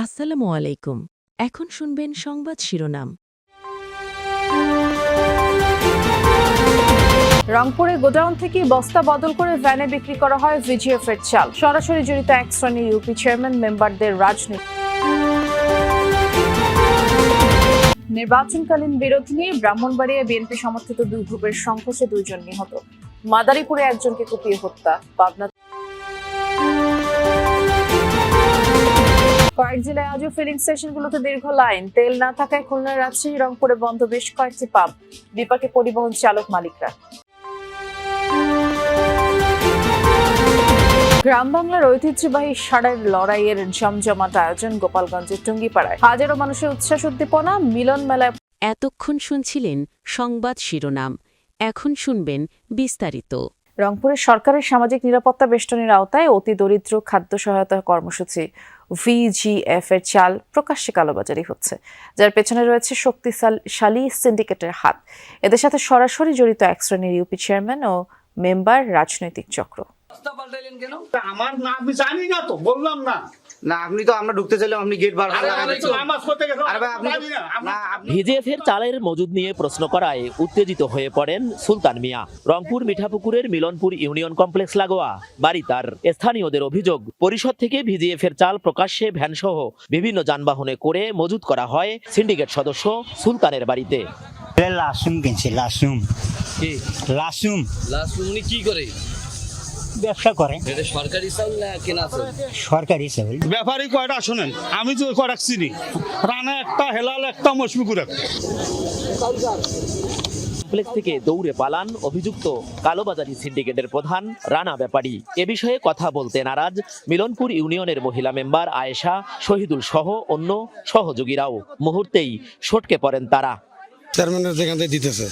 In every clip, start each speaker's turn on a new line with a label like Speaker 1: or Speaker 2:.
Speaker 1: আসসালামু আলাইকুম। এখন শুনবেন সংবাদ শিরোনাম।
Speaker 2: রংপুরে গোডাউন থেকে বস্তা বদল করে ভ্যানে বিক্রি করা হয় ভিজিএফ এর চাল। সরাসরি জড়িত এক শ্রেণীর ইউপি চেয়ারম্যান মেম্বারদের রাজনীতি। নির্বাচনকালীন বিরোধ নিয়ে ব্রাহ্মণবাড়িয়া বিএনপি সমর্থিত দুই গ্রুপের সংঘর্ষে 2 জন নিহত। মাদারীপুরে একজনকে কুপিয়ে হত্যা। পাবনা কয়েক জেলায় আজও ফিলিং স্টেশনগুলোতে দীর্ঘ লাইন। তেল না থাকায় খুলনা, রাজশাহী, রংপুরে বন্ধ বেশ কয়েকটি পাম্প। বিপাকে পরিবহন চালক মালিকরা। গ্রাম বাংলার ঐতিহ্যবাহী ষাঁড়ের লড়াইয়ের জমজমাট আয়োজন গোপালগঞ্জের টুঙ্গিপাড়ায়। হাজারো মানুষের উচ্ছ্বাস উদ্দীপনা। মিলন মেলায়
Speaker 1: এতক্ষণ শুনছিলেন সংবাদ শিরোনাম। এখন শুনবেন বিস্তারিত।
Speaker 2: রংপুরে সরকারের সামাজিক নিরাপত্তা বেষ্টনীর আওতায় অতি দরিদ্র খাদ্য সহায়তা কর্মসূচি ভিজিএফ এর চাল প্রকাশ্যে কালোবাজারি হচ্ছে, যার পেছনে রয়েছে শক্তিশালী সিন্ডিকেটের হাত। এদের সাথে সরাসরি জড়িত এক শ্রেণীর ইউপি চেয়ারম্যান ও মেম্বার রাজনৈতিক চক্র।
Speaker 3: আমার না আমি জানি না, তো বললাম না।
Speaker 4: না আপনি তো আমরা ঢুকতে চাইলাম, আপনি গেট বার করে
Speaker 5: ভিজিএফের চালের মজুদ নিয়ে প্রশ্ন করায় উত্তেজিত হয়ে পড়েন সুলতান মিয়া। রংপুর মিঠাপুকুরের মিলনপুর ইউনিয়ন কমপ্লেক্স লাগোয়া বাড়ি তার। স্থানীয়দের অভিযোগ, পরিষদ থেকে ভিজিএফের চাল প্রকাশ্যে ভ্যানসহ বিভিন্ন যানবাহনে করে মজুদ করা হয় সিন্ডিকেট সদস্য সুলতানের বাড়িতে।
Speaker 6: লাসুম কিনছে, লাসুম
Speaker 7: উনি কি করে?
Speaker 6: ব্যবসা করে।
Speaker 7: এটা সরকারি চাউল না কেনা চাউল?
Speaker 6: সরকারি চাউল।
Speaker 3: ব্যাপারী কয়টা শোনেন, আমি তো কয়টা চিনি। রানা একটা, হেলাল একটা, মশমিকুর একটা।
Speaker 5: কমপ্লেক্স থেকে দৌড়ে পালান অভিযুক্ত কালোবাজারি সিন্ডিকেটের প্রধান রানা ব্যাপারী। এ বিষয়ে কথা বলতে নারাজ মিলনপুর ইউনিয়নের মহিলা মেম্বার আয়েশা, শহীদুল সহ অন্য সহযোগীরাও। মুহূর্তেই সটকে পড়েন তারা।
Speaker 8: চেয়ারম্যানের যেখান থেকে দিতেছে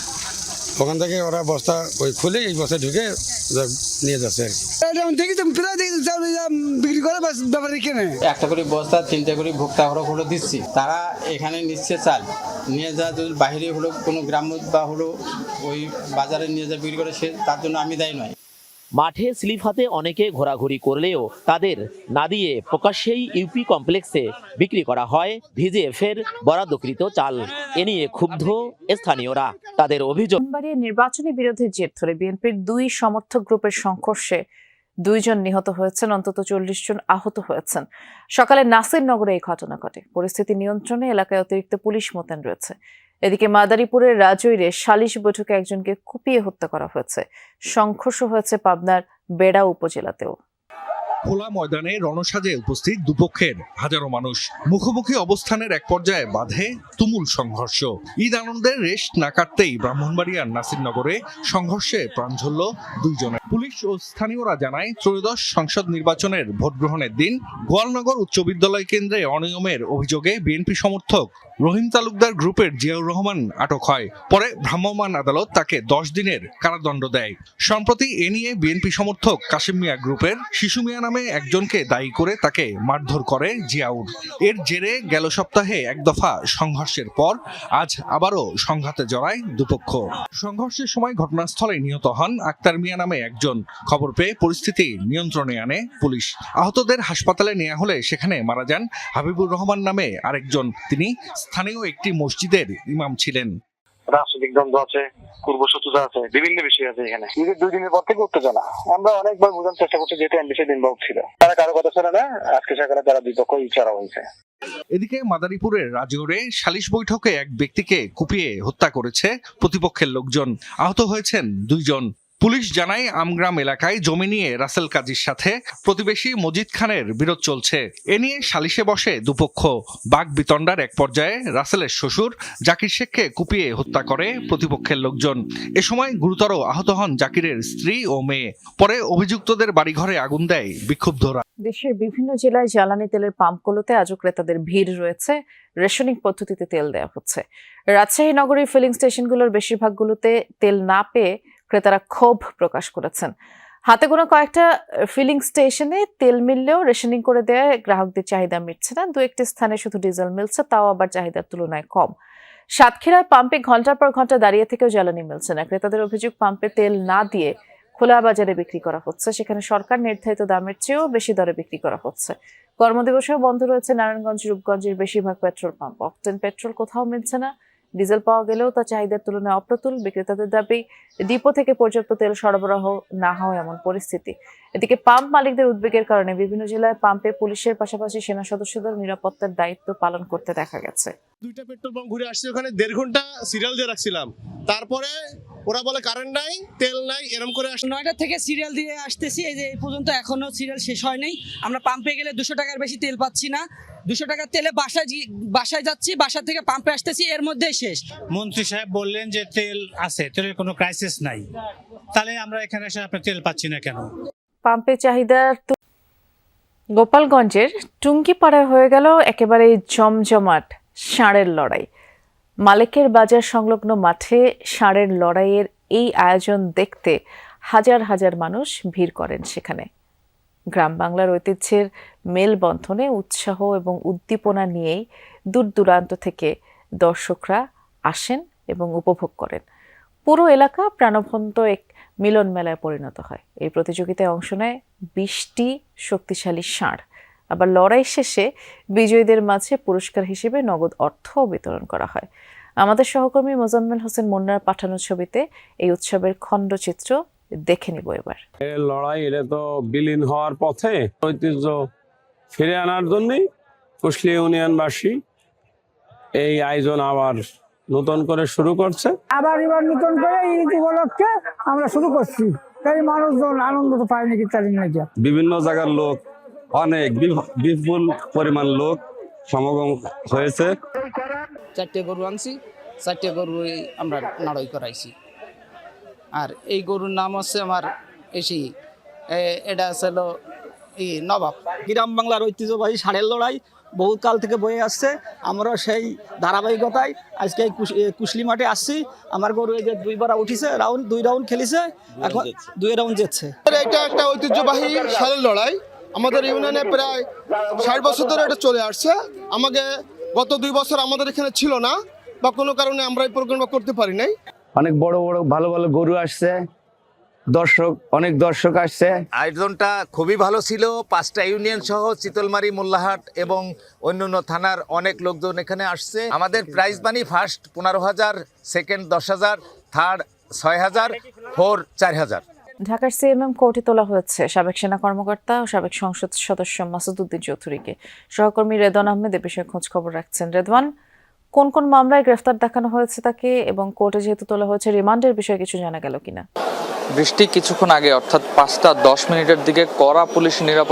Speaker 8: ওখান থেকে ওরা বস্তা ওই খুলে এই বস্তা ঢুকে নিয়ে যাচ্ছে আর কি।
Speaker 9: একটা করে বস্তা 3টা করে ভোক্তা হলো দিচ্ছি, তারা এখানে নিচ্ছে চাল নিয়ে যা বাইরে হলো কোনো গ্রাম্য বা হলো ওই বাজারে নিয়ে যা বিক্রি করে, সে তার জন্য আমি দায়ী নয়।
Speaker 5: মাঠে স্লিপ হাতে অনেকে ঘোরাঘুরি করলেও তাদের না দিয়ে প্রকাশ্যেই ইউপি কমপ্লেক্সে বিক্রি করা হয় ভিজিএফের বরাদ্দকৃত চাল। এ নিয়ে ক্ষুব্ধ স্থানীয়রা। তাদের অভিযোগ,
Speaker 2: নির্বাচনী বিরোধের জের ধরে বিএনপির 2 সমর্থক গ্রুপের সংঘর্ষে 2 জন নিহত হয়েছেন, অন্তত 40 জন আহত হয়েছেন। সকালে নাসিরনগরে এই ঘটনা ঘটে। পরিস্থিতি নিয়ন্ত্রণে এলাকায় অতিরিক্ত পুলিশ মোতায়েন রয়েছে। এদিকে মাদারীপুরের রাজৈরে সালিশ বৈঠকে একজনকে কুপিয়ে হত্যা করা হয়েছে। সংঘর্ষ হয়েছে পাবনার বেড়া উপজেলাতেও।
Speaker 10: খোলা ময়দানে রণসাজে উপস্থিত দুপক্ষের হাজারো মানুষ। মুখোমুখি অবস্থানের এক পর্যায়ে বাধে তুমুল সংঘর্ষ। ঈদ আনন্দের রেস্ট না কাটতেই ব্রাহ্মণবাড়িয়ার নাসিরনগরে সংঘর্ষে প্রাণ ঝরল 2 জনের। পুলিশ ও স্থানীয়রা জানায়, ত্রয়োদশ সংসদ নির্বাচনের ভোট গ্রহণের দিন গোয়ালনগর উচ্চ বিদ্যালয় কেন্দ্রে অনিয়মের অভিযোগে বিএনপি সমর্থক রহিম তালুকদার গ্রুপের জিয়াউর রহমান আটক হয়। পরে ভ্রাম্যমাণ আদালত তাকে 10 দিনের কারাদণ্ড দেয়। সম্প্রতি এ নিয়ে বিএনপি সমর্থক কাশিম মিয়া গ্রুপের শিশু মিয়া নামে একজনকে দায়ী করে তাকে মারধর করে জিয়াউর। এর জেরে গেল সপ্তাহে এক দফা সংঘর্ষের পর আজ আবারও সংঘাতে জড়ায় দুপক্ষ। সংঘর্ষের সময় ঘটনাস্থলে নিহত হন আক্তার মিয়া নামে একজন। খবর পেয়ে পরিস্থিতি নিয়ন্ত্রণে আনে পুলিশ। আহতদের হাসপাতালে নেওয়া হলে সেখানে মারা যান হাবিবুর রহমান নামে আরেকজন। তিনি স্থানীয় একটি মসজিদের ইমাম ছিলেন।
Speaker 11: রাজনৈতিক দ্বন্দ্ব আছে, পূর্বশত্রুতা আছে, বিভিন্ন বিষয় আছে এখানে। ঈদের 2 দিনের পর থেকে উত্তেজনা। আমরা অনেকবার বোঝানোর চেষ্টা করছি, যেহেতু এমবিসি দিন বাবু ছিল, তারা কারো কথা শোনে না। আজকে সকালে তারা 2 পক্ষ ইচ্ছারা হয়েছে।
Speaker 10: এদিকে মাদারীপুরের রাজৌরে সালিশ বৈঠকে এক ব্যক্তিকে কুপিয়ে হত্যা করেছে প্রতিপক্ষের লোকজন। আহত হয়েছেন 2 জন। পুলিশ জানায়, আমগ্রাম এলাকায় জমি নিয়ে রাসেল কাজীর সাথে প্রতিবেশী মজিদ খানের বিরোধ চলছে। এ নিয়ে সালিশে বসে দুপক্ষ। বাক বিতণ্ডার এক পর্যায়ে রাসেলের শ্বশুর জাকির শেখকে কুপিয়ে হত্যা করে প্রতিপক্ষের লোকজন। এ সময় গুরুতর আহত হন জাকিরের স্ত্রী ও মেয়ে। পরে অভিযুক্তদের বাড়িঘরে আগুন দেয় বিক্ষুব্ধরা।
Speaker 2: দেশের বিভিন্ন জেলায় জ্বালানি তেলের পাম্পগুলোতে আজও ক্রেতাদের ভিড় রয়েছে। রেশনিং পদ্ধতিতে তেল দেওয়া হচ্ছে। রাজশাহী নগরীর ফিলিং স্টেশনগুলোর বেশিরভাগগুলোতে তেল না পেয়ে ক্রেতারা ক্ষোভ প্রকাশ করেছেন। হাতে গোনা কয়েকটা ফিলিং স্টেশনে তেল মিললেও রেশনিং করে দেওয়ায় গ্রাহকদের চাহিদা মিটছে না। 2-1টি স্থানে শুধু ডিজেল মিলছে, তাও আবার চাহিদার তুলনায় কম। সাতক্ষীরায় পাম্পে ঘন্টার পর ঘন্টা দাঁড়িয়ে থেকেও জ্বালানি মিলছে না। ক্রেতাদের অভিযোগ, পাম্পে তেল না দিয়ে খোলা বাজারে বিক্রি করা হচ্ছে, সেখানে সরকার নির্ধারিত দামের চেয়েও বেশি দরে বিক্রি করা হচ্ছে। কর্মদিবসেও বন্ধ রয়েছে নারায়ণগঞ্জ, রূপগঞ্জের বেশিরভাগ পেট্রোল পাম্প। অকটেন পেট্রোল কোথাও মিলছে না, ডিজেল পাওয়া গেলেও তা চাহিদার তুলনায় অপ্রতুল। বিক্রেতাদের দাবি, ডিপো থেকে পর্যাপ্ত তেল সরবরাহ না হওয়া এমন পরিস্থিতি। এদিকে পাম্প মালিকদের উদ্বেগের কারণে বিভিন্ন জেলায় পাম্পে পুলিশের পাশাপাশি সেনা সদস্যদের নিরাপত্তার দায়িত্ব পালন করতে দেখা গেছে।
Speaker 3: 2টা পেট্রোল পাম্প ঘুরে আসছি, ওখানে 1.5 ঘন্টা সিরিয়াল দিয়ে রাখছিলাম। তারপরে ওরা বলে কারেন্ট নাই, তেল নাই, এরকম করে
Speaker 7: 9টা থেকে সিরিয়াল দিয়ে আসতেছি, এই যে এই পর্যন্ত এখনো সিরিয়াল শেষ হয় নাই। আমরা পাম্পে গেলে 200 টাকার বেশি তেল পাচ্ছি না। 200 টাকার তেলে বাসায় যাচ্ছি, বাসা থেকে পাম্পে আসতেছি, এর মধ্যেই শেষ।
Speaker 6: মন্ত্রী সাহেব বললেন যে তেল আছে, তেলের কোনো ক্রাইসিস নাই, তাহলে আমরা এখানে এসে আপনার তেল পাচ্ছি না কেন?
Speaker 2: পাম্পে চাহিদার গোপালগঞ্জের টুঙ্গিপাড়ায় হয়ে গেল একেবারে জমজমাট ষাঁড়ের লড়াই। মালেকের বাজার সংলগ্ন মাঠে ষাঁড়ের লড়াইয়ের এই আয়োজন দেখতে হাজার হাজার মানুষ ভিড় করেন সেখানে। গ্রাম বাংলার ঐতিহ্যের মেলবন্ধনে উৎসাহ এবং উদ্দীপনা নিয়েই দূর দূরান্ত থেকে দর্শকরা আসেন এবং উপভোগ করেন। পুরো এলাকা প্রাণবন্ত এক মিলন মেলায় পরিণত হয়। এই প্রতিযোগিতায় অংশ নেয় 20টি শক্তিশালী ষাঁড়। আবার লড়াই শেষে বিজয়ীদের মাঝে পুরস্কার হিসেবে নগদ অর্থও বিতরণ করা হয়। আমাদের সহকর্মী মোজাম্মেল হোসেন মুন্নার পাঠানো ছবিতে এই উৎসবের খণ্ডচিত্র দেখে নিব এবার।
Speaker 3: লড়াই এটা তো বিলীন হওয়ার পথে, ঐতিহ্য ফিরে আনার জন্যই কুশলী ইউনিয়নবাসী এই আয়োজন আবার নতুন করে শুরু করছে।
Speaker 6: আবার এবার নতুন করে ঈদ উপলক্ষে আমরা শুরু করছি, তাই মানুষজন আনন্দ তো পায় নাকি তার নাকি।
Speaker 3: বিভিন্ন জায়গার লোক, অনেক বিপুল পরিমাণ লোক সমাগম হয়েছে।
Speaker 7: 4টে গরু আনছি, 4টে গরু আমরা লড়াই করাইছি। আর এই গরুর নাম হচ্ছে আমার এটা ছিল নবাব। গ্রাম বাংলার ঐতিহ্যবাহী ষাঁড়ের লড়াই বহু কাল থেকে বয়ে আসছে। আমরা সেই ধারাবাহিকতায় আজকে কুশলী মাঠে আসছি। আমার গরু এই যে 2 বার উঠিছে, 2 রাউন্ড খেলিছে, এখন 2 রাউন্ড জিতছে।
Speaker 3: এটা একটা ঐতিহ্যবাহী ষাঁড়ের লড়াই, আমাদের ইউনিয়নে প্রায় 60 বছর ধরে এটা চলে আসছে। আমাকে গত 2 বছর আমাদের এখানে ছিল না, বা কোনো কারণে আমরা এই প্রোগ্রামটা করতে পারি নাই।
Speaker 4: অনেক বড় বড় ভালো ভালো গরু আসছে, অনেক দর্শক আসছে।
Speaker 9: আয়োজনটা খুবই ভালো ছিল। 5টা ইউনিয়ন সহ চিতলমারি, মোল্লাহাট এবং অন্যান্য থানার অনেক লোকজন এখানে আসছে। আমাদের prize money first 15,000, second 10,000, third 6,000, four 4,000।
Speaker 2: ঢাকার সিএমএম কোর্টে তোলা হয়েছে সাবেক সেনা কর্মকর্তা ও সাবেক সংসদ সদস্য মাসুদ উদ্দিন চৌধুরীকে। সহকর্মী রেদওয়ান আহমেদ এ বিষয়ে খোঁজ খবর রাখছেন। রেদওয়ান, কোন কোন মামলায় গ্রেফতার দেখানো হয়েছে তাকে, এবং কোর্টে যেহেতু তোলা হয়েছে রিমান্ডের বিষয়ে কিছু জানা গেল কিনা?
Speaker 12: বৃষ্টি কিছুক্ষণ আগে অর্থাৎ 5টা 10 মিনিটের দিকে কড়া পুলিশ নিরাপত্তা